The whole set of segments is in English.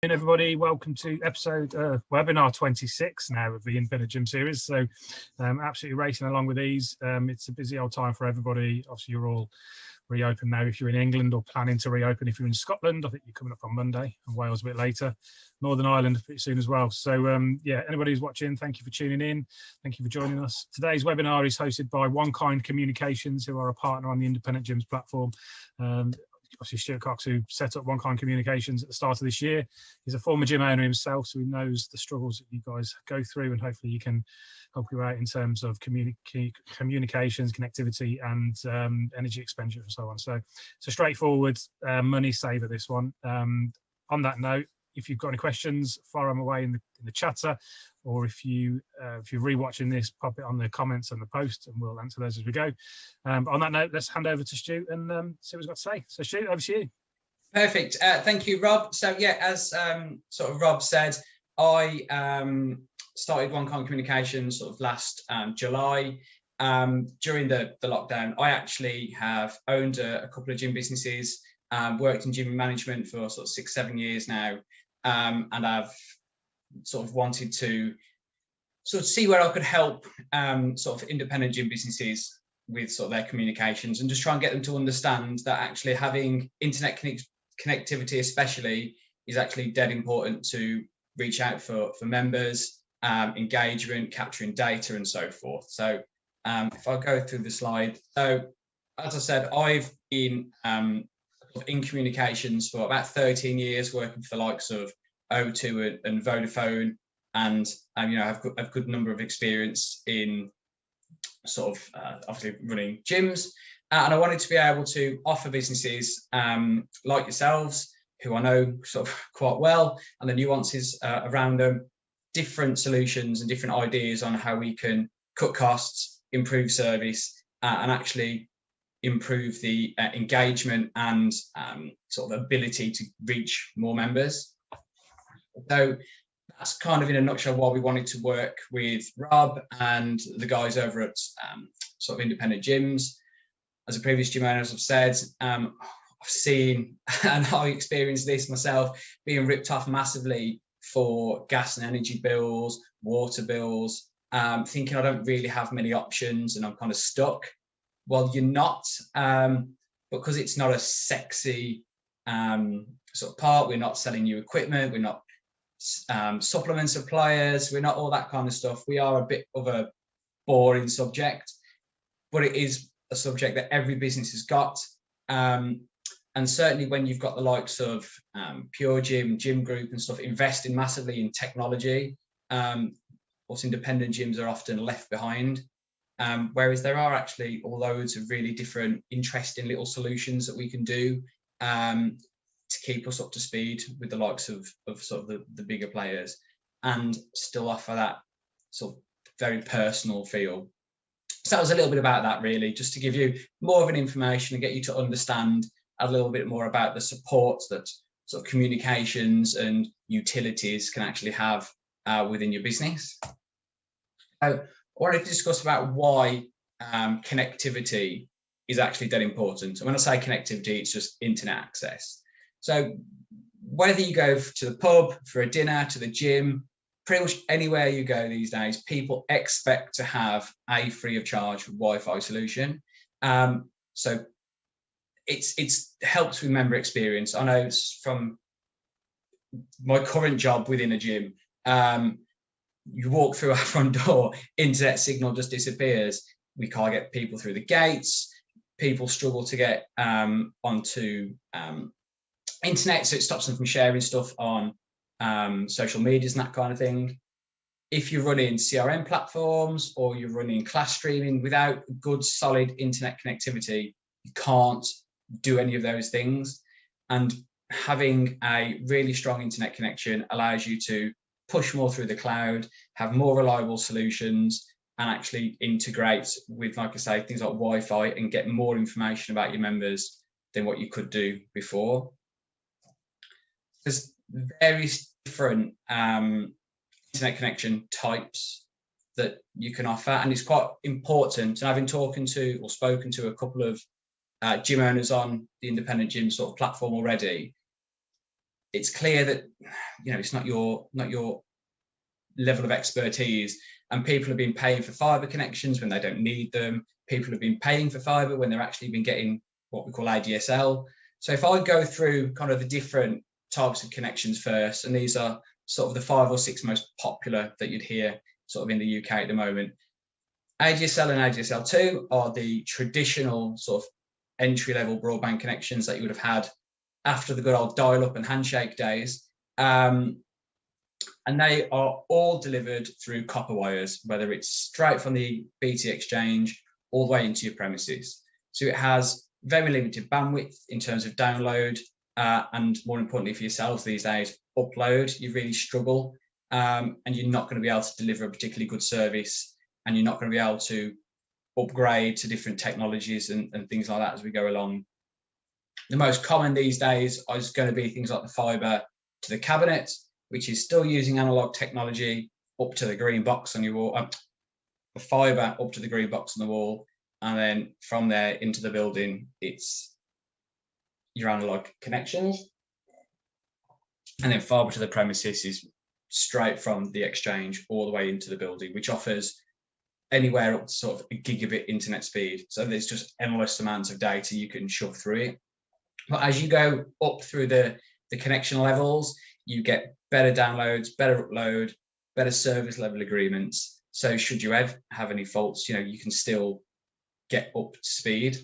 Everybody, welcome to episode webinar 26 now of the Independent Gym series. So absolutely racing along with these. It's a busy old time for everybody. Obviously you're all reopened now if you're in England, or planning to reopen if you're in Scotland. I think you're coming up on Monday, and Wales a bit later, Northern Ireland pretty soon as well. So yeah, anybody who's watching, thank you for tuning in, thank you for joining us. Today's webinar is hosted by One Kind Communications, who are a partner on the Independent Gyms platform. Obviously Stu Cox, who set up One Kind Communications at the start of this year. He's a former gym owner himself, so he knows the struggles that you guys go through, and hopefully he can help you out in terms of communications, connectivity, and energy expenditure and so on. So it's a straightforward money saver, this one. On that note, if you've got any questions, fire them away in the chatter, or if you're rewatching this, pop it on the comments and the post, and we'll answer those as we go. But on that note, let's hand over to Stu and see what he's got to say. So Stu, over to you. Perfect. Thank you, Rob. So yeah, as sort of Rob said, I started One Kind Communications sort of last July. During the lockdown, I actually have owned a couple of gym businesses, worked in gym management for sort of 6-7 years now, and I've sort of wanted to sort of see where I could help sort of independent gym businesses with sort of their communications, and just try and get them to understand that actually having internet connectivity especially is actually dead important to reach out for members, engagement, capturing data and so forth. So if I go through the slide, so as I said, I've been in communications for about 13 years, working for the likes of O2 and Vodafone, and you know, I've got a good number of experience in sort of obviously running gyms, and I wanted to be able to offer businesses like yourselves, who I know sort of quite well, and the nuances around them, different solutions and different ideas on how we can cut costs, improve service, and actually improve the engagement and sort of ability to reach more members. So that's kind of in a nutshell why we wanted to work with Rob and the guys over at sort of Independent Gyms. As a previous gym owner, as I've said, I've seen and I experienced this myself, being ripped off massively for gas and energy bills, water bills, thinking I don't really have many options and I'm kind of stuck. Well, you're not, because it's not a sexy sort of part. We're not selling you equipment. We're not supplement suppliers. We're not all that kind of stuff. We are a bit of a boring subject, but it is a subject that every business has got. And certainly when you've got the likes of Pure Gym, Gym Group and stuff investing massively in technology, also independent gyms are often left behind. Whereas there are actually loads of really different, interesting little solutions that we can do to keep us up to speed with the likes of sort of the bigger players, and still offer that sort of very personal feel. So that was a little bit about that, really, just to give you more of an information and get you to understand a little bit more about the support that sort of communications and utilities can actually have within your business. I wanted to discuss about why connectivity is actually that important. And when I say connectivity, it's just internet access. So whether you go to the pub, for a dinner, to the gym, pretty much anywhere you go these days, people expect to have a free of charge Wi-Fi solution. So it's helps with member experience. I know from my current job within a gym, you walk through our front door, internet signal just disappears. We can't get people through the gates. People struggle to get onto internet, so it stops them from sharing stuff on social medias and that kind of thing. If you're running CRM platforms or you're running class streaming, without good solid internet connectivity, you can't do any of those things. And having a really strong internet connection allows you to push more through the cloud, have more reliable solutions, and actually integrate with, like I say, things like Wi-Fi, and get more information about your members than what you could do before. There's various different internet connection types that you can offer, and it's quite important. And I've been talking to or spoken to a couple of gym owners on the Independent Gym sort of platform already. it's clear that, you know, it's not your level of expertise, and people have been paying for fibre connections when they don't need them. People have been paying for fibre when they're actually been getting what we call ADSL. So if I go through kind of the different types of connections first, and these are sort of the 5 or 6 most popular that you'd hear sort of in the UK at the moment. ADSL and ADSL2 are the traditional sort of entry-level broadband connections that you would have had after the good old dial-up and handshake days. And they are all delivered through copper wires, whether it's straight from the BT exchange all the way into your premises. So it has very limited bandwidth in terms of download, and more importantly for yourselves these days, upload. You really struggle, and you're not going to be able to deliver a particularly good service, and you're not going to be able to upgrade to different technologies and things like that as we go along. The most common these days is going to be things like the fibre to the cabinet, which is still using analog technology up to the green box on your wall, the fibre up to the green box on the wall, and then from there into the building, it's your analog connections. And then fibre to the premises is straight from the exchange all the way into the building, which offers anywhere up to sort of a gigabit internet speed. So there's just endless amounts of data you can shove through it. But as you go up through the connection levels, you get better downloads, better upload, better service level agreements. So should you have any faults, you know, you can still get up to speed.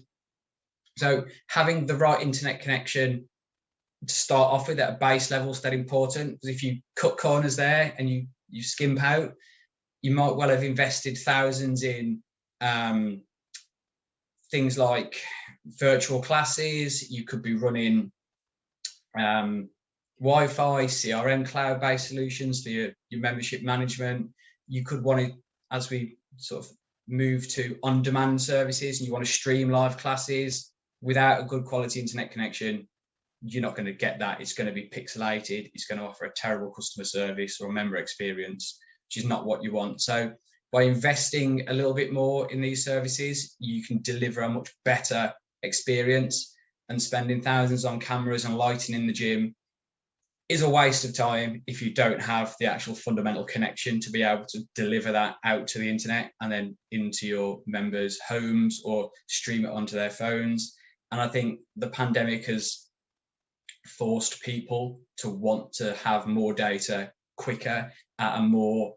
So having the right internet connection to start off with at a base level is that important, because if you cut corners there and you skimp out, you might well have invested thousands in things like virtual classes. You could be running Wi-Fi, CRM, cloud-based solutions for your membership management. You could want to, as we sort of move to on-demand services, and you want to stream live classes without a good quality internet connection, you're not going to get that. It's going to be pixelated. It's going to offer a terrible customer service or member experience, which is not what you want. So by investing a little bit more in these services, you can deliver a much better experience, and spending thousands on cameras and lighting in the gym is a waste of time if you don't have the actual fundamental connection to be able to deliver that out to the internet and then into your members' homes or stream it onto their phones. And I think the pandemic has forced people to want to have more data quicker and more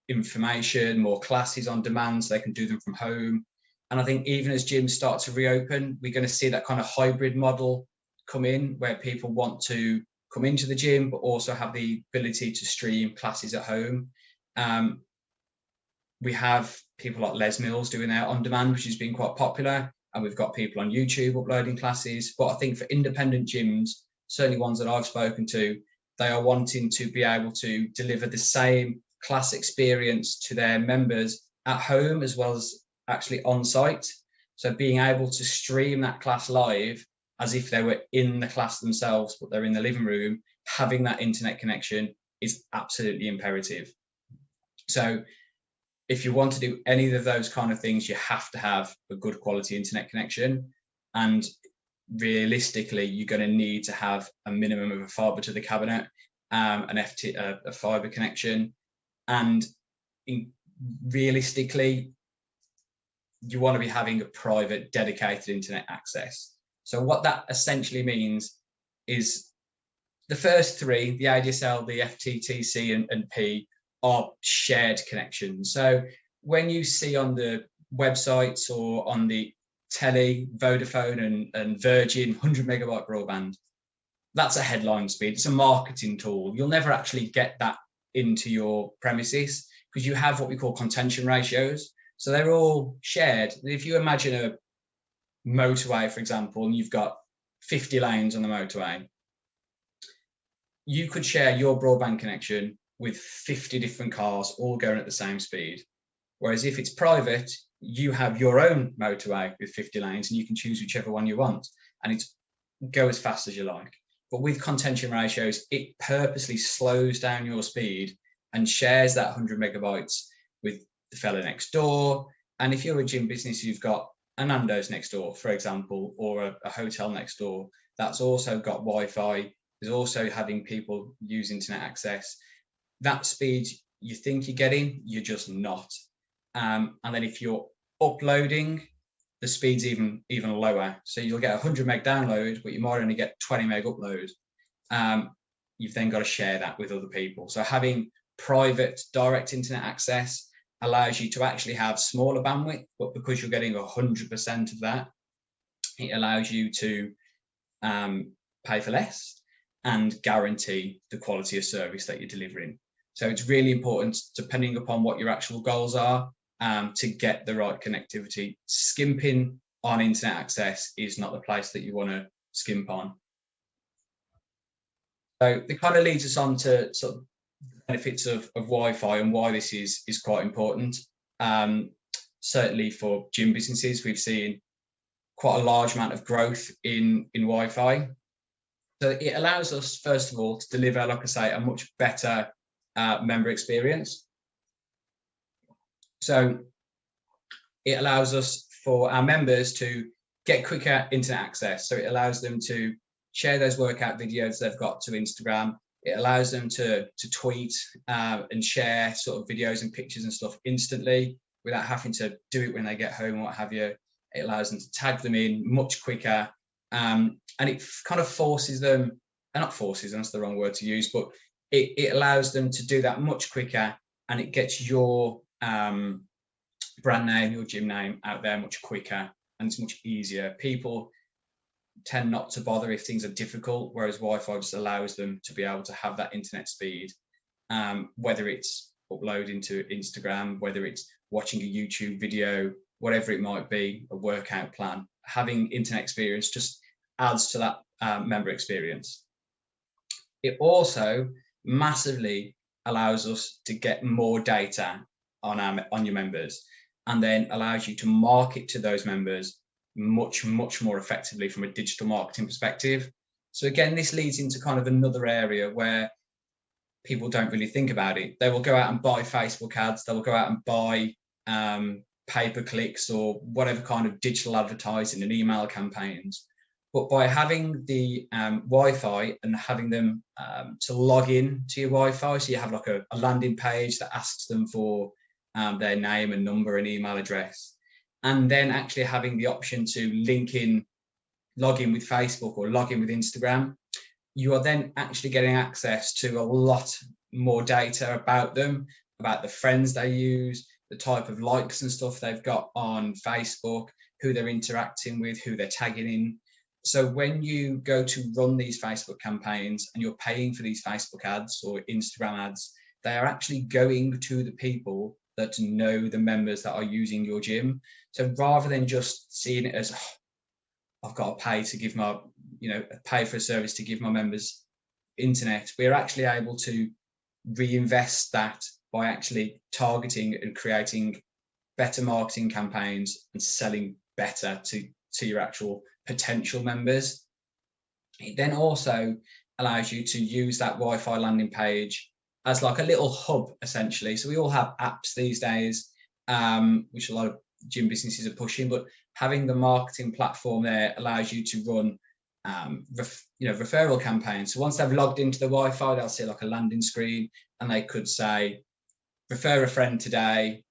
information, more classes on demand, so they can do them from home. And I think even as gyms start to reopen, we're going to see that kind of hybrid model come in, where people want to come into the gym but also have the ability to stream classes at home. We have people like Les Mills doing their on demand, which has been quite popular, and we've got people on YouTube uploading classes. But I think for independent gyms, certainly ones that I've spoken to, they are wanting to be able to deliver the same class experience to their members at home as well as actually on site. So being able to stream that class live as if they were in the class themselves, but they're in the living room, having that internet connection is absolutely imperative. So if you want to do any of those kind of things, you have to have a good quality internet connection. And realistically, you're going to need to have a minimum of a fibre to the cabinet, a fibre connection. And realistically, you want to be having a private, dedicated internet access. So what that essentially means is the first three, the ADSL, the FTTC and P, are shared connections. So when you see on the websites or on the telly, Vodafone and Virgin 100 megabyte broadband, that's a headline speed. It's a marketing tool. You'll never actually get that into your premises because you have what we call contention ratios. So they're all shared. If you imagine a motorway, for example, and you've got 50 lanes on the motorway, you could share your broadband connection with 50 different cars all going at the same speed. Whereas if it's private, you have your own motorway with 50 lanes and you can choose whichever one you want, and it's go as fast as you like. But with contention ratios, it purposely slows down your speed and shares that 100 megabytes with the fella next door. And if you're a gym business, you've got a Nando's next door, for example, or a hotel next door that's also got Wi-Fi. is also having people use internet access. That speed you think you're getting, you're just not. And then if you're uploading, the speed's even lower. So you'll get 100 meg download, but you might only get 20 meg upload. You've then got to share that with other people. So having private direct internet access allows you to actually have smaller bandwidth, but because you're getting 100% of that, it allows you to pay for less and guarantee the quality of service that you're delivering. So it's really important, depending upon what your actual goals are, to get the right connectivity. Skimping on internet access is not the place that you want to skimp on. So it kind of leads us on to sort of benefits of Wi-Fi and why this is quite important. Certainly for gym businesses, we've seen quite a large amount of growth in Wi-Fi. So it allows us, first of all, to deliver, like I say, a much better member experience. So it allows us for our members to get quicker internet access. So it allows them to share those workout videos they've got to Instagram. It allows them to tweet and share sort of videos and pictures and stuff instantly without having to do it when they get home, what have you. It allows them to tag them in much quicker. And it kind of forces them, not forces, that's the wrong word to use, but it allows them to do that much quicker, and it gets your brand name, your gym name out there much quicker, and it's much easier. People tend not to bother if things are difficult, whereas Wi-Fi just allows them to be able to have that internet speed, whether it's uploading to Instagram, whether it's watching a YouTube video, whatever it might be, a workout plan. Having internet experience just adds to that member experience. It also massively allows us to get more data on your members, and then allows you to market to those members much more effectively from a digital marketing perspective. So again, this leads into kind of another area where people don't really think about it. They will go out and buy Facebook ads, they will go out and buy pay-per-clicks or whatever kind of digital advertising and email campaigns. But by having the Wi-Fi and having them to log in to your Wi-Fi, so you have like a landing page that asks them for their name and number and email address, and then actually having the option to log in with Facebook or log in with Instagram, you are then actually getting access to a lot more data about them, about the friends they use, the type of likes and stuff they've got on Facebook, who they're interacting with, who they're tagging in. So when you go to run these Facebook campaigns and you're paying for these Facebook ads or Instagram ads, they are actually going to the people that know the members that are using your gym. So rather than just seeing it as, oh, I've got to pay to give my, pay for a service to give my members internet, we're actually able to reinvest that by actually targeting and creating better marketing campaigns and selling better to your actual potential members. It then also allows you to use that Wi-Fi landing page as like a little hub, essentially. So we all have apps these days, which a lot of gym businesses are pushing, but having the marketing platform there allows you to run referral campaigns. So once they've logged into the Wi-Fi, they'll see like a landing screen, and they could say, refer a friend today,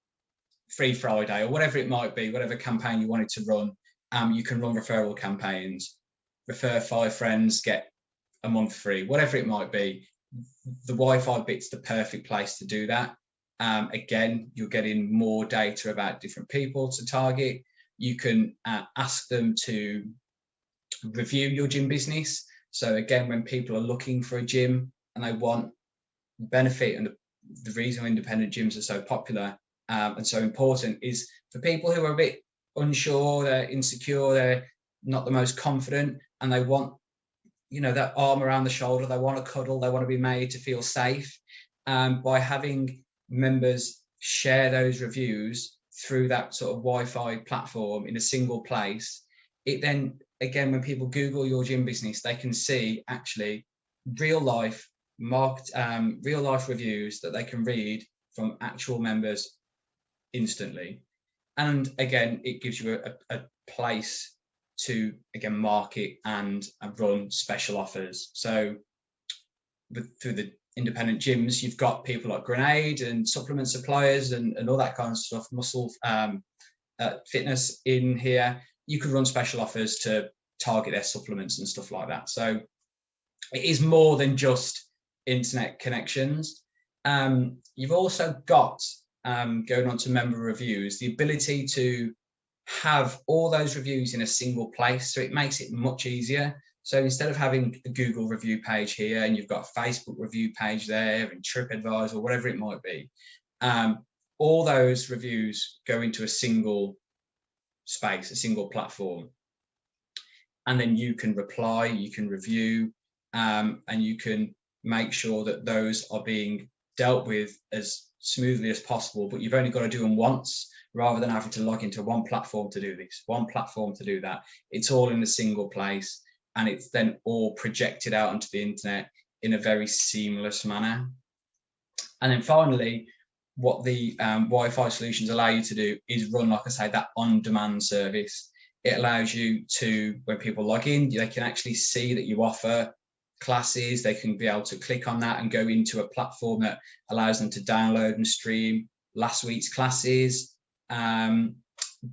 free Friday, or whatever it might be, whatever campaign you wanted to run. You can run referral campaigns, refer 5 friends, get a month free, whatever it might be. The Wi-Fi bit's the perfect place to do that. Again, you're getting more data about different people to target. You can ask them to review your gym business. So again, when people are looking for a gym and they want benefit, and the reason independent gyms are so popular and so important is for people who are a bit unsure, they're insecure, they're not the most confident, and they want that arm around the shoulder, they want to cuddle, they want to be made to feel safe. By having members share those reviews through that sort of Wi-Fi platform in a single place, it then, again, when people Google your gym business, they can see actually real life reviews that they can read from actual members instantly. And again, it gives you a place to, again, market and run special offers. So through the independent gyms, you've got people like Grenade and supplement suppliers and all that kind of stuff, muscle fitness in here. You could run special offers to target their supplements and stuff like that. So it is more than just internet connections. You've also got, going on to member reviews, the ability to have all those reviews in a single place. So it makes it much easier. So instead of having a Google review page here and you've got a Facebook review page there and TripAdvisor or whatever it might be, all those reviews go into a single space, a single platform. And then you can reply, you can review, and you can make sure that those are being dealt with as smoothly as possible, but you've only got to do them once rather than having to log into one platform to do this, one platform to do that. It's all in a single place, and it's then all projected out onto the internet in a very seamless manner. And then finally, what the Wi-Fi solutions allow you to do is run, like I say, that on-demand service. It allows you to, when people log in, they can actually see that you offer classes. They can be able to click on that and go into a platform that allows them to download and stream last week's classes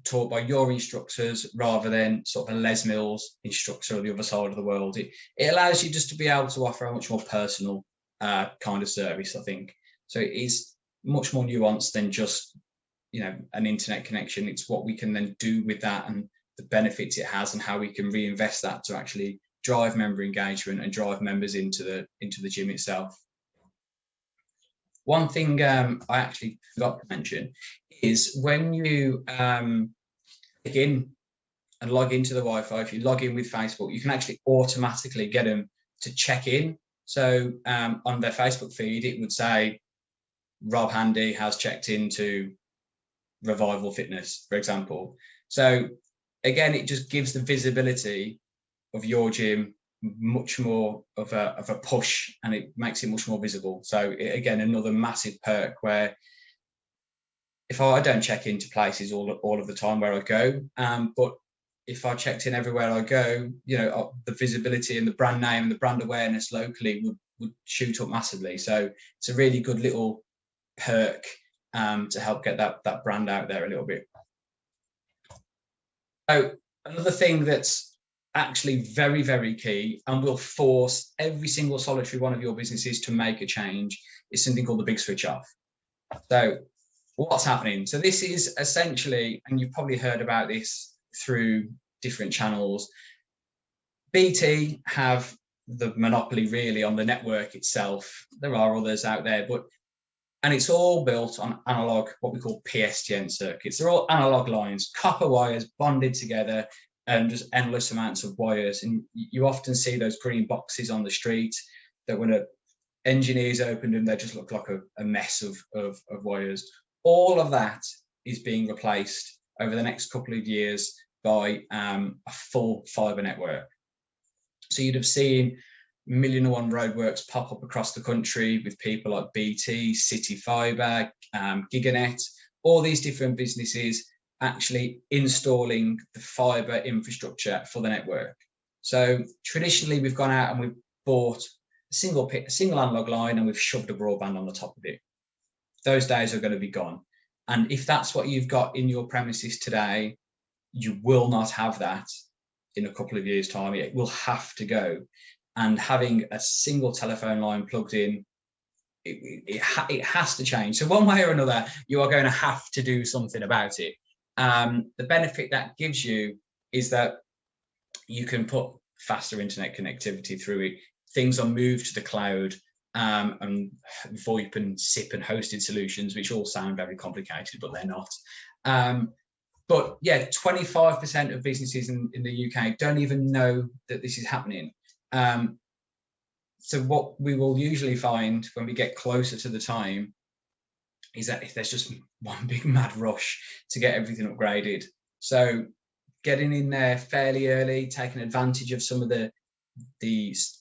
taught by your instructors rather than sort of a Les Mills instructor on the other side of the world. It allows you just to be able to offer a much more personal kind of service, I think. So it is much more nuanced than just, you know, an internet connection. It's what we can then do with that and the benefits it has and how we can reinvest that to actually drive member engagement and drive members into the gym itself. One thing I actually forgot to mention is when you begin and log into the Wi-Fi, if you log in with Facebook, you can actually automatically get them to check in. So on their Facebook feed, it would say, Rob Handy has checked into Revival Fitness, for example. So again, it just gives the visibility of your gym much more of a push, and it makes it much more visible. So again, another massive perk where if I don't check into places all of the time where I go, but if I checked in everywhere I go, you know, the visibility and the brand name and the brand awareness locally would shoot up massively. So it's a really good little perk to help get that brand out there a little bit. So another thing that's actually very, very key and will force every single solitary one of your businesses to make a change is something called the big switch off. So what's happening? So this is essentially, and you've probably heard about this through different channels, BT have the monopoly really on the network itself. There are others out there, and it's all built on analog, what we call PSTN circuits. They're all analog lines, copper wires bonded together, and just endless amounts of wires. And you often see those green boxes on the street that when engineers opened them, they just look like a mess of wires. All of that is being replaced over the next couple of years by a full fibre network. So you'd have seen 1,000,001 roadworks pop up across the country with people like BT, City Fibre, Giganet, all these different businesses actually installing the fibre infrastructure for the network. So traditionally, we've gone out and we've bought a single analog line and we've shoved a broadband on the top of it. Those days are going to be gone. And if that's what you've got in your premises today, you will not have that in a couple of years' time. It will have to go. And having a single telephone line plugged in, it has to change. So one way or another, you are going to have to do something about it. The benefit that gives you is that you can put faster internet connectivity through it. Things are moved to the cloud, and VoIP and SIP and hosted solutions, which all sound very complicated, but they're not. But yeah, 25% of businesses in the UK don't even know that this is happening. So what we will usually find when we get closer to the time is that if there's just one big mad rush to get everything upgraded. So getting in there fairly early, taking advantage of some of these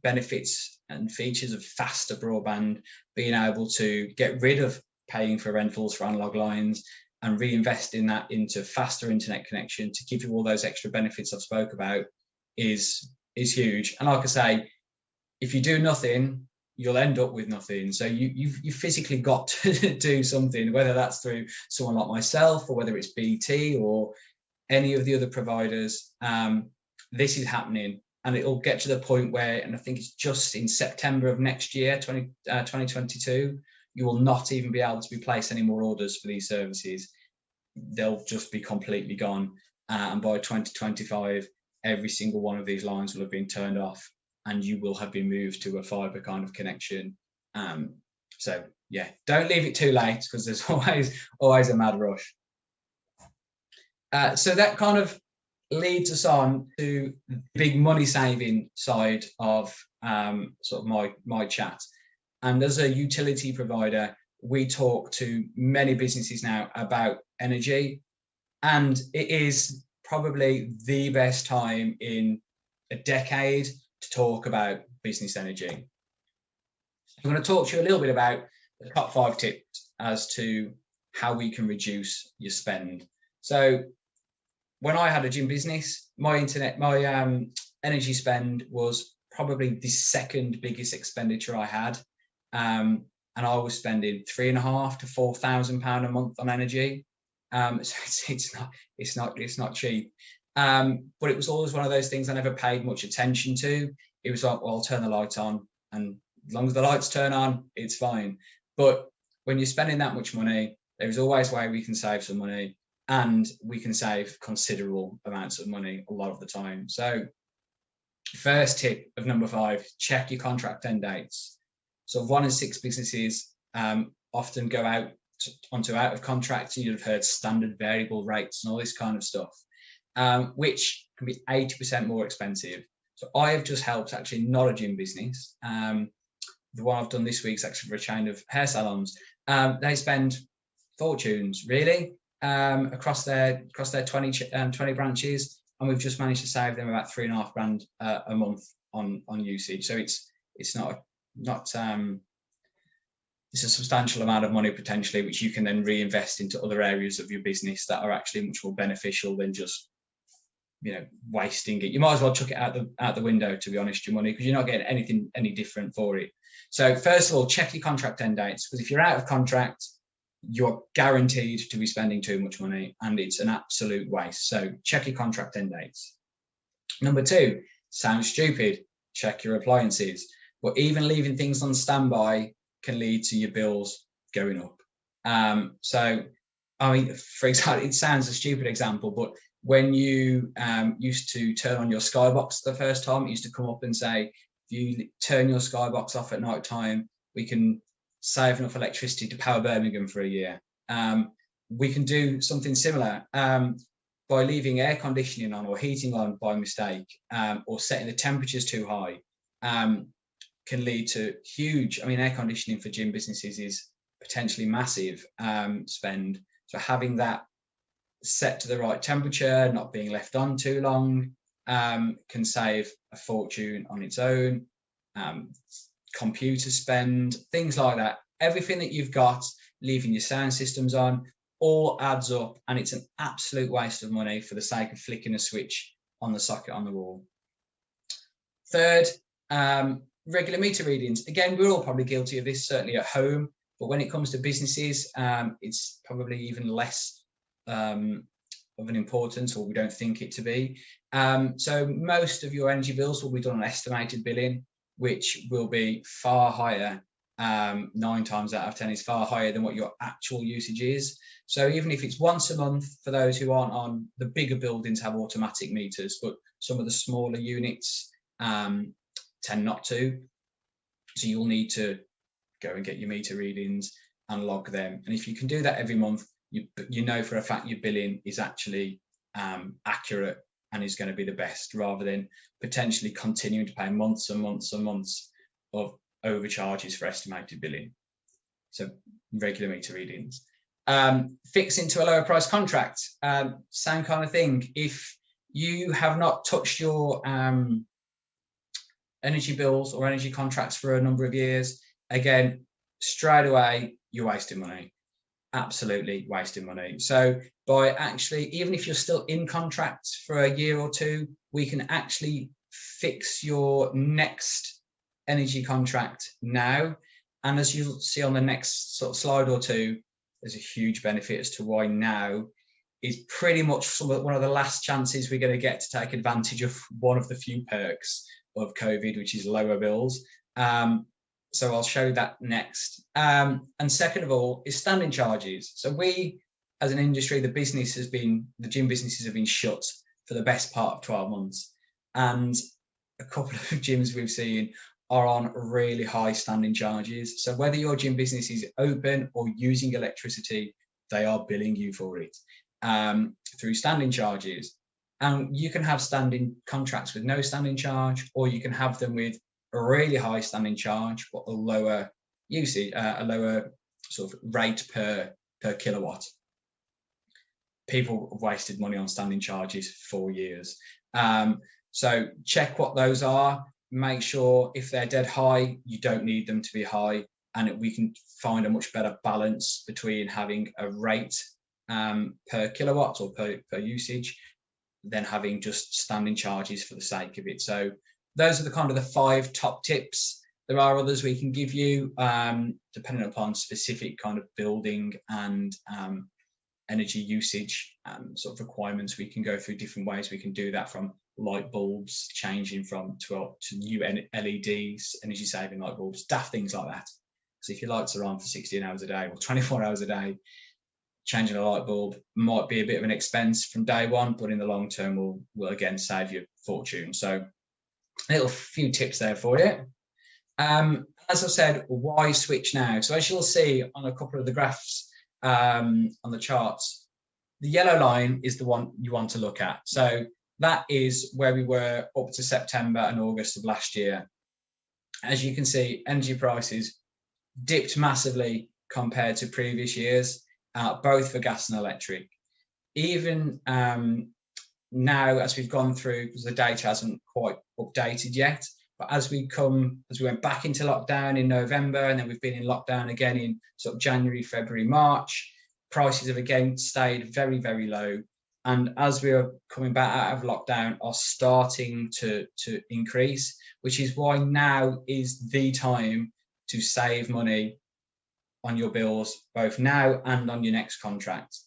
benefits and features of faster broadband, being able to get rid of paying for rentals for analog lines and reinvesting that into faster internet connection to give you all those extra benefits I've spoke about is huge. And like I say, if you do nothing, you'll end up with nothing. So you've physically got to do something, whether that's through someone like myself or whether it's BT or any of the other providers. This is happening, and it'll get to the point where, and I think it's just in September of next year, 2022, you will not even be able to place any more orders for these services. They'll just be completely gone. And by 2025, every single one of these lines will have been turned off, and you will have been moved to a fiber kind of connection. So yeah, don't leave it too late, because there's always a mad rush. So that kind of leads us on to the big money saving side of sort of my chat. And as a utility provider, we talk to many businesses now about energy, and it is probably the best time in a decade to talk about business energy. I'm going to talk to you a little bit about the top 5 tips as to how we can reduce your spend. So when I had a gym business, my energy spend was probably the second biggest expenditure I had. And I was spending £3,500 to £4,000 a month on energy. So it's not cheap. But it was always one of those things I never paid much attention to. It was like, well, I'll turn the lights on, and as long as the lights turn on, it's fine. But when you're spending that much money, there's always a way we can save some money, and we can save considerable amounts of money a lot of the time. So first tip of number 5, check your contract end dates. So 1 in 6 businesses often go onto out of contract, and you'd have heard standard variable rates and all this kind of stuff, which can be 80% more expensive. So I have just helped actually not a gym business. The one I've done this week is actually for a chain of hair salons. They spend fortunes really across their 20 branches, and we've just managed to save them about £3,500 a month on usage. So it's not it's a substantial amount of money potentially, which you can then reinvest into other areas of your business that are actually much more beneficial than just, wasting it. You might as well chuck it out the window, to be honest, your money, because you're not getting anything any different for it. So first of all, check your contract end dates, because if you're out of contract, you're guaranteed to be spending too much money, and it's an absolute waste. So check your contract end dates. Number 2, sounds stupid, check your appliances. But even leaving things on standby can lead to your bills going up. So, I mean, for example, it sounds a stupid example, but when you used to turn on your Skybox the first time, it used to come up and say, if you turn your Skybox off at night time, we can save enough electricity to power Birmingham for a year. We can do something similar by leaving air conditioning on or heating on by mistake, or setting the temperatures too high. Can lead to huge, air conditioning for gym businesses is potentially massive spend. So having that set to the right temperature, not being left on too long, can save a fortune on its own. Computer spend, things like that. Everything that you've got, leaving your sound systems on, all adds up, and it's an absolute waste of money for the sake of flicking a switch on the socket on the wall. Third, regular meter readings. Again, we're all probably guilty of this, certainly at home, but when it comes to businesses, it's probably even less of an importance, or we don't think it to be. So most of your energy bills will be done on estimated billing, which will be far higher. 9 times out of 10 is far higher than what your actual usage is. So even if it's once a month, for those who aren't on, the bigger buildings have automatic meters, but some of the smaller units tend not to. So you'll need to go and get your meter readings and log them. And if you can do that every month, you know for a fact your billing is actually accurate and is going to be the best, rather than potentially continuing to pay months and months and months of overcharges for estimated billing. So regular meter readings. Fix into a lower price contract. Same kind of thing. If you have not touched your energy bills or energy contracts for a number of years, again, straight away, you're wasting money. Absolutely wasting money. So by actually, even if you're still in contracts for a year or two, we can actually fix your next energy contract now. And as you'll see on the next sort of slide or two, there's a huge benefit as to why now is pretty much one of the last chances we're going to get to take advantage of one of the few perks of COVID, which is lower bills. So I'll show that next. And second of all is standing charges. So we, as an industry, the gym businesses have been shut for the best part of 12 months. And a couple of gyms we've seen are on really high standing charges. So whether your gym business is open or using electricity, they are billing you for it through standing charges. And you can have standing contracts with no standing charge, or you can have them with a really high standing charge, but a lower usage, a lower sort of rate per kilowatt. People have wasted money on standing charges for years. So check what those are. Make sure if they're dead high, you don't need them to be high, and we can find a much better balance between having a rate per kilowatt or per usage than having just standing charges for the sake of it. So those are the kind of the 5 top tips. There are others we can give you depending upon specific kind of building and energy usage sort of requirements. We can go through different ways we can do that, from light bulbs changing from 12 to new LEDs, energy saving light bulbs, daft things like that. So if your lights are on for 16 hours a day or 24 hours a day, changing a light bulb might be a bit of an expense from day one, but in the long term will again save you a fortune. So a little few tips there for you. As I said, why switch now? So as you'll see on a couple of the graphs on the charts, the yellow line is the one you want to look at. So that is where we were up to September and August of last year. As you can see, energy prices dipped massively compared to previous years, both for gas and electric. Even now, as we've gone through, because the data hasn't quite updated yet, but as we went back into lockdown in November, and then we've been in lockdown again in sort of January, February, March, prices have again stayed very, very low. And as we are coming back out of lockdown, are starting to increase, which is why now is the time to save money on your bills, both now and on your next contract.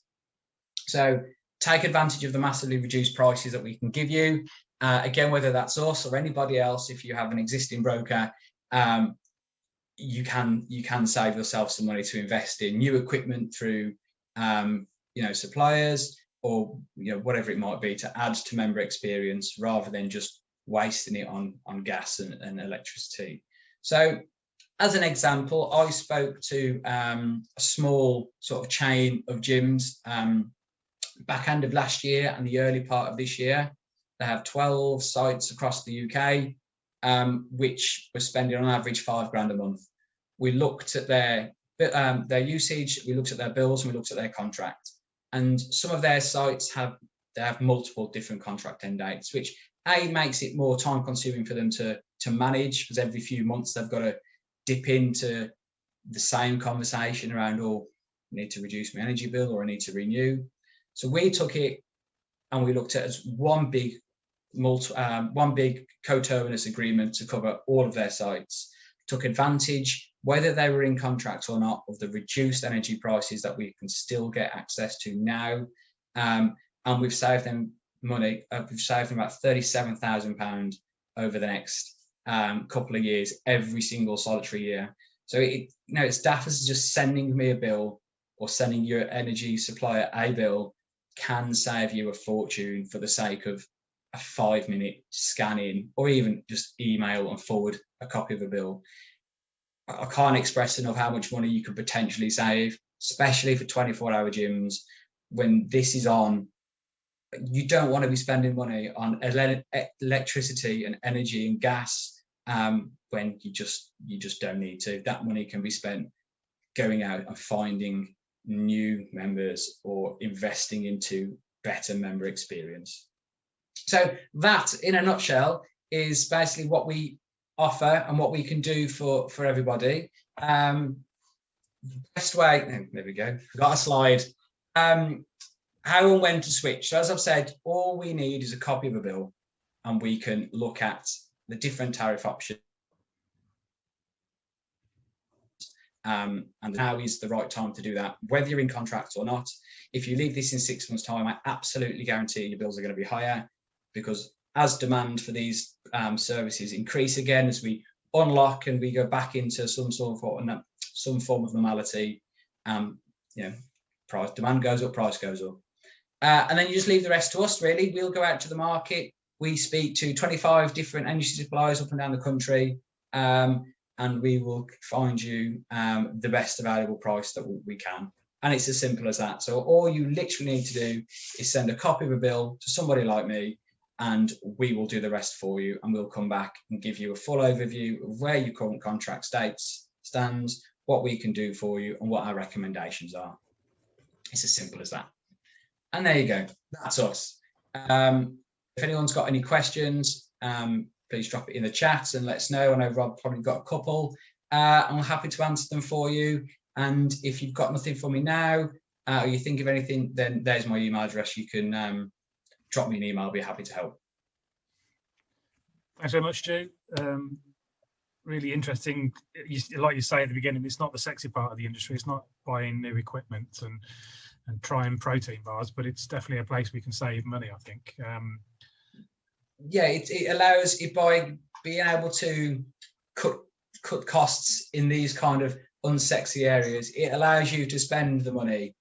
So take advantage of the massively reduced prices that we can give you. Again, whether that's us or anybody else, if you have an existing broker, you can save yourself some money to invest in new equipment through suppliers, or whatever it might be, to add to member experience rather than just wasting it on gas and electricity. So as an example, I spoke to a small sort of chain of gyms back end of last year and the early part of this year. They have 12 sites across the UK, which were spending on average £5,000 a month. We looked at their usage, we looked at their bills, and we looked at their contract. And some of their sites have multiple different contract end dates, which makes it more time consuming for them to manage, because every few months they've got to dip into the same conversation around, I need to reduce my energy bill, or I need to renew. So we took it and we looked at it as one big coterminous agreement to cover all of their sites. Took advantage, whether they were in contracts or not, of the reduced energy prices that we can still get access to now. And we've saved them money. We've saved them about £37,000 over the next couple of years, every single solitary year. So it's daft as just sending me a bill or sending your energy supplier a bill can save you a fortune for the sake of a 5-minute scan in, or even just email and forward a copy of a bill. I can't express enough how much money you could potentially save, especially for 24-hour gyms. When this is on, you don't want to be spending money on electricity and energy and gas when you just don't need to. That money can be spent going out and finding new members or investing into better member experience. So that, in a nutshell, is basically what we offer and what we can do for everybody. Best way, there we go, got a slide. How and when to switch. So as I've said, all we need is a copy of a bill, and we can look at the different tariff options And now is the right time to do that, whether you're in contract or not. If you leave this in 6 months' time, I absolutely guarantee your bills are going to be higher, because as demand for these services increase again, as we unlock and we go back into some form of normality, price demand goes up, price goes up. And then you just leave the rest to us, really. We'll go out to the market. We speak to 25 different energy suppliers up and down the country, and we will find you the best available price that we can. And it's as simple as that. So all you literally need to do is send a copy of a bill to somebody like me, and we will do the rest for you. And we'll come back and give you a full overview of where your current contract stands, what we can do for you, and what our recommendations are. It's as simple as that. And there you go. That's us. If anyone's got any questions, please drop it in the chat and let us know. I know Rob probably got a couple. I'm happy to answer them for you. And if you've got nothing for me now, or you think of anything, then there's my email address. You can drop me an email. I'll be happy to help. Thanks very much, Stu. Really interesting. Like you say at the beginning, it's not the sexy part of the industry. It's not buying new equipment and trying protein bars, but it's definitely a place we can save money, I think. Yeah, it allows it by being able to cut costs in these kind of unsexy areas. It allows you to spend the money.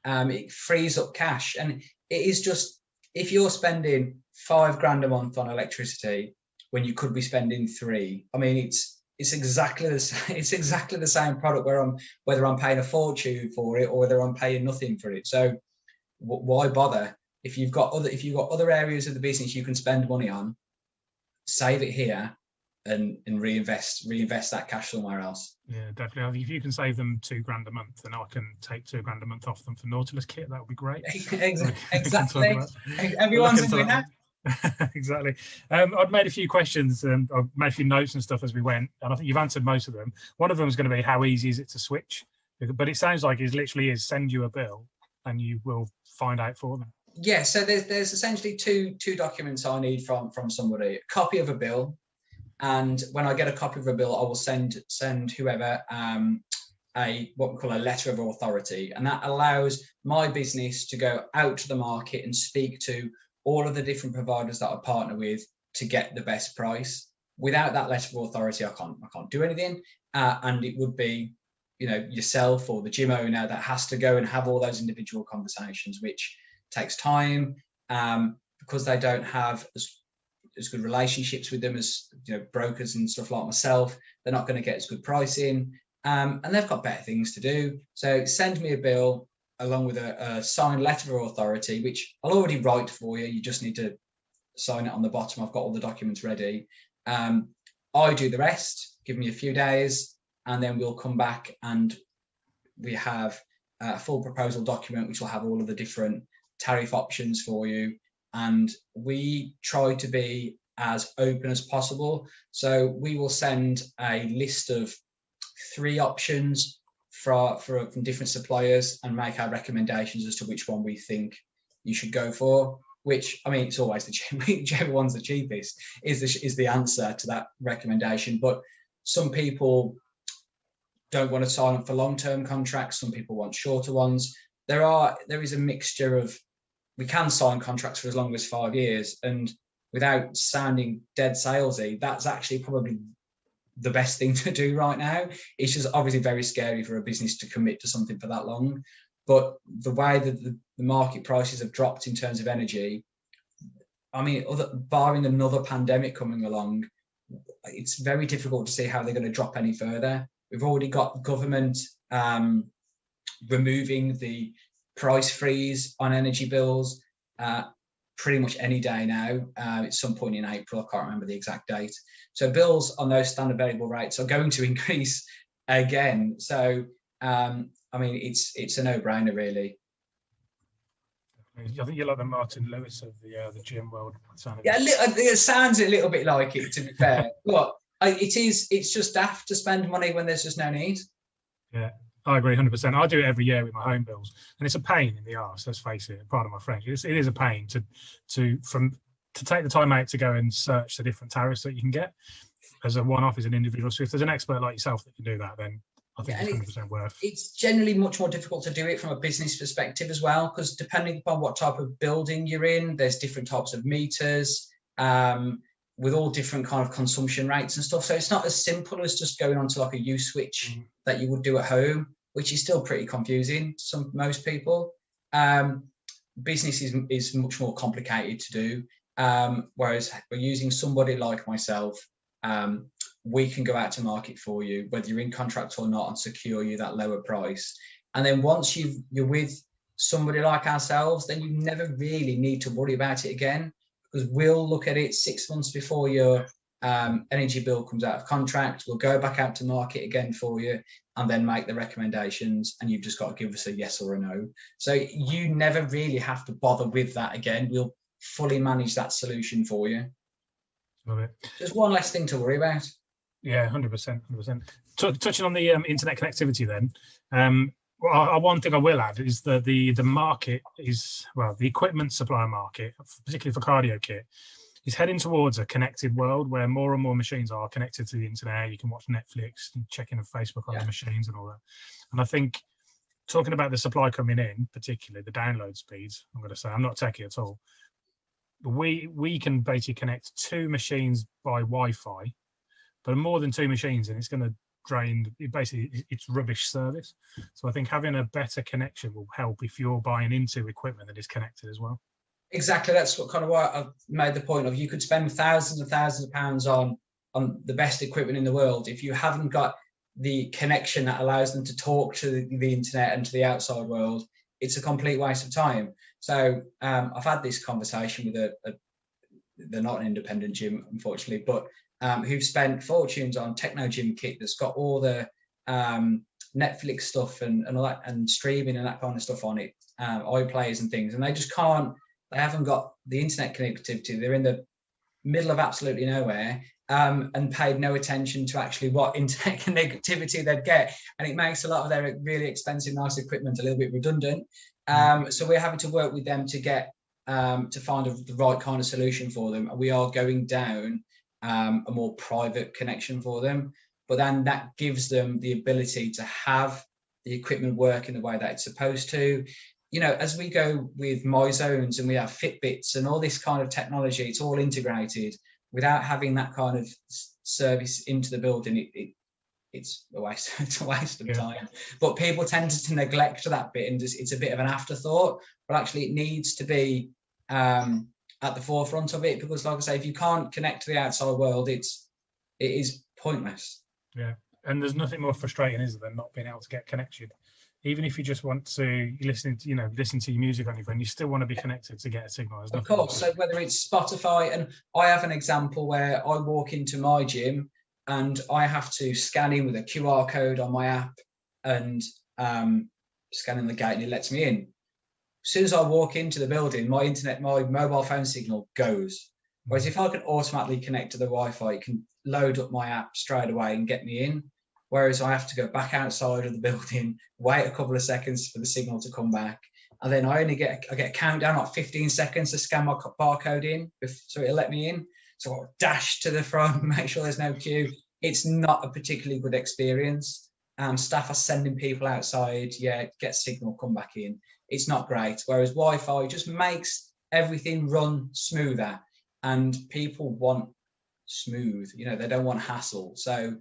It frees up cash, and it is just, if you're spending £5 a month on electricity when you could be spending 3, I mean, it's exactly the same. It's exactly the same product whether I'm paying a fortune for it or whether I'm paying nothing for it. So why bother? If you've got other areas of the business you can spend money on, save it here and reinvest that cash somewhere else. Yeah, definitely. If you can save them £2 a month, then I can take £2 a month off them for Nautilus kit. That would be great. Exactly. Everyone's doing that. Exactly. I've made a few questions and I've made a few notes and stuff as we went, and I think you've answered most of them. One of them is going to be, how easy is it to switch? But it sounds like it literally is send you a bill and you will find out for them. Yeah, so there's essentially two documents I need from somebody: a copy of a bill, and when I get a copy of a bill, I will send whoever what we call a letter of authority, and that allows my business to go out to the market and speak to all of the different providers that I partner with to get the best price. Without that letter of authority, I can't do anything, and it would be, yourself or the gym owner that has to go and have all those individual conversations, which takes time, because they don't have as good relationships with them as brokers and stuff like myself. They're not going to get as good pricing, and they've got better things to do. So send me a bill along with a signed letter of authority, which I'll already write for you. You just need to sign it on the bottom. I've got all the documents ready. I do the rest. Give me a few days, and then we'll come back and we have a full proposal document which will have all of the different tariff options for you. And we try to be as open as possible. So we will send a list of 3 options from different suppliers and make our recommendations as to which one we think you should go for. Which, I mean, it's always whichever one's the cheapest is the answer to that recommendation. But some people don't want to sign up for long-term contracts. Some people want shorter ones. There is a mixture of, we can sign contracts for as long as 5 years, and without sounding dead salesy, that's actually probably the best thing to do right now. It's just obviously very scary for a business to commit to something for that long. But the way that the market prices have dropped in terms of energy, I mean, barring another pandemic coming along, it's very difficult to see how they're going to drop any further. We've already got government removing the price freeze on energy bills pretty much any day now. At some point in April, I can't remember the exact date. So bills on those standard variable rates are going to increase again. So I mean, it's a no-brainer, really. I think you're like the Martin Lewis of the gym world. Yeah, it sounds a little bit like it, to be fair. But it's just daft to spend money when there's just no need. Yeah, I agree 100%. I do it every year with my home bills, and it's a pain in the arse. Let's face it. Pardon my French. It is a pain to take the time out to go and search the different tariffs that you can get as a one-off, as an individual. So if there's an expert like yourself that can do that, then I think and it's 100% worth. It's generally much more difficult to do it from a business perspective as well, because depending upon what type of building you're in, there's different types of meters with all different kind of consumption rates and stuff. So it's not as simple as just going onto like a use switch that you would do at home, which is still pretty confusing to most people. Business is much more complicated to do, whereas we're using somebody like myself. We can go out to market for you, whether you're in contract or not, and secure you that lower price. And then once you're with somebody like ourselves, then you never really need to worry about it again, because we'll look at it 6 months before your energy bill comes out of contract. We'll go back out to market again for you and then make the recommendations, and you've just got to give us a yes or a no. So you never really have to bother with that again. We'll fully manage that solution for you. Love it. Just one less thing to worry about. Yeah, 100%, 100%. Touching on the internet connectivity, then, one thing I will add is that the market is, well, the equipment supplier market, particularly for cardio kit, is heading towards a connected world where more and more machines are connected to the internet. You can watch Netflix and check in on Facebook on the machines and all that. And I think talking about the supply coming in, particularly the download speeds, I'm going to say, I'm not techie at all. But we can basically connect 2 machines by Wi-Fi, but more than 2 machines, and it's going to drain. It's rubbish service. So I think having a better connection will help if you're buying into equipment that is connected as well. Exactly. That's what kind of why I've made the point of, you could spend thousands and thousands of pounds on the best equipment in the world. If you haven't got the connection that allows them to talk to the internet and to the outside world, it's a complete waste of time. So I've had this conversation with they're not an independent gym, unfortunately, but who've spent fortunes on techno gym kit that's got all the Netflix stuff and all that, and streaming and that kind of stuff on it, iPlayers and things, and they haven't got the internet connectivity. They're in the middle of absolutely nowhere, and paid no attention to actually what internet connectivity they'd get, and it makes a lot of their really expensive, nice equipment a little bit redundant. So we're having to work with them to get to find the right kind of solution for them. And we are going down a more private connection for them, but then that gives them the ability to have the equipment work in the way that it's supposed to. You know, as we go with My Zones and we have Fitbits and all this kind of technology, it's all integrated. Without having that kind of service into the building, it's a waste. It's a waste of time. But people tend to neglect that bit, and it's a bit of an afterthought. But actually, it needs to be at the forefront of it, because, like I say, if you can't connect to the outside world, it is pointless. Yeah, and there's nothing more frustrating, is there, than not being able to get connection. Even if you just want to listen to your music on your phone, you still want to be connected to get a signal. Of course. So whether it's Spotify, and I have an example where I walk into my gym and I have to scan in with a QR code on my app and scanning the gate, and it lets me in. As soon as I walk into the building, my mobile phone signal goes. Whereas if I can automatically connect to the Wi-Fi, it can load up my app straight away and get me in. Whereas I have to go back outside of the building, wait a couple of seconds for the signal to come back, and then I get a countdown, like 15 seconds to scan my barcode in, so it'll let me in. So I'll dash to the front, make sure there's no queue. It's not a particularly good experience. Staff are sending people outside, get signal, come back in. It's not great. Whereas Wi-Fi just makes everything run smoother, and people want smooth. They don't want hassle. So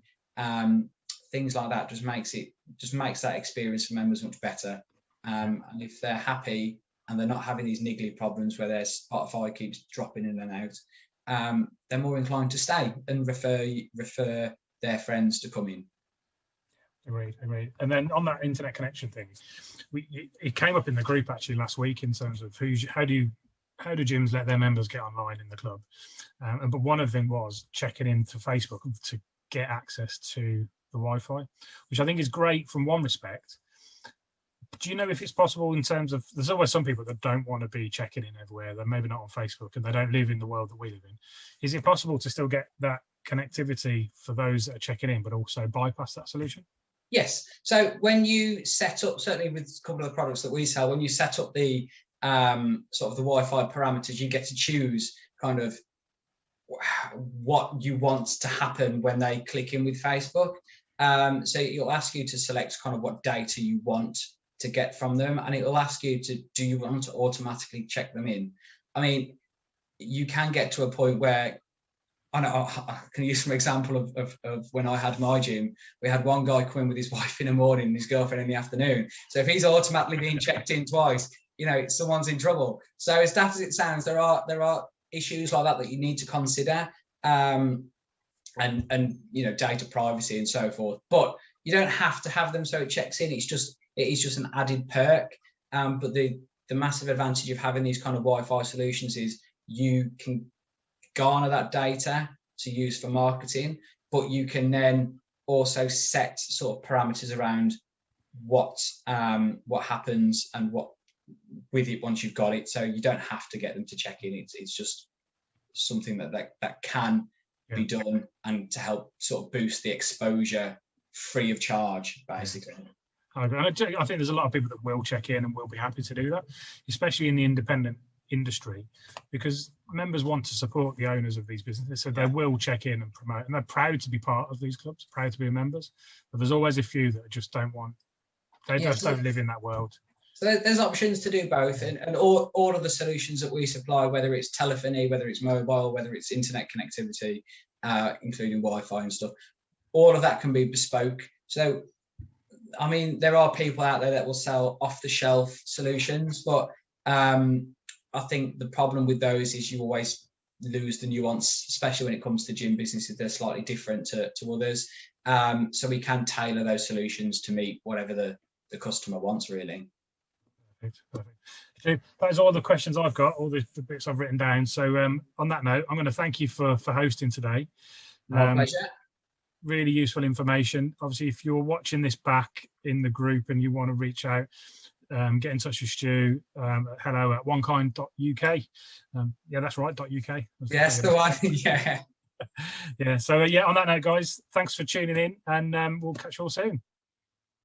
things like that just makes that experience for members much better. And if they're happy and they're not having these niggly problems where their Spotify keeps dropping in and out, they're more inclined to stay and refer their friends to come in. Agreed. And then on that internet connection thing, it came up in the group actually last week in terms of how do gyms let their members get online in the club, but one of them was checking into Facebook to get access to the Wi-Fi, which I think is great from one respect. Do you know if it's possible in terms of, there's always some people that don't want to be checking in everywhere, they're maybe not on Facebook and they don't live in the world that we live in. Is it possible to still get that connectivity for those that are checking in, but also bypass that solution? Yes. So when you set up, certainly with a couple of the products that we sell, when you set up the sort of the Wi-Fi parameters, you get to choose kind of what you want to happen when they click in with Facebook. So it'll ask you to select kind of what data you want to get from them, and it will ask you to, do you want to automatically check them in? I mean, you can get to a point where, I can use some example of when I had my gym. We had one guy come in with his wife in the morning and his girlfriend in the afternoon. So if he's automatically being checked in twice, someone's in trouble. So as daft as it sounds, there are issues like that you need to consider, and data privacy and so forth. But you don't have to have them so it checks in. It is just an added perk. But the massive advantage of having these kind of Wi-Fi solutions is you can garner that data to use for marketing, but you can then also set sort of parameters around what happens and what with it once you've got it. So you don't have to get them to check in. It's just something that can be done, and to help sort of boost the exposure free of charge, basically. I think there's a lot of people that will check in and will be happy to do that, especially in the independent industry, because members want to support the owners of these businesses, so they will check in and promote, and they're proud to be part of these clubs, proud to be members. But there's always a few that just don't want, just don't live in that world. So there's options to do both, and all of the solutions that we supply, whether it's telephony, whether it's mobile, whether it's internet connectivity, including Wi-Fi and stuff, all of that can be bespoke. So I mean, there are people out there that will sell off-the-shelf solutions, but I think the problem with those is you always lose the nuance, especially when it comes to gym businesses. They're slightly different to others. So we can tailor those solutions to meet whatever the customer wants, really. Perfect. That is all the questions I've got, all the bits I've written down. So on that note, I'm going to thank you for hosting today. My pleasure. Really useful information. Obviously, if you're watching this back in the group and you want to reach out, get in touch with Stu. hello@onekind.uk. Yeah, that's right, .uk. Yes, the one. Yeah. Yeah. So on that note, guys, thanks for tuning in, and we'll catch you all soon.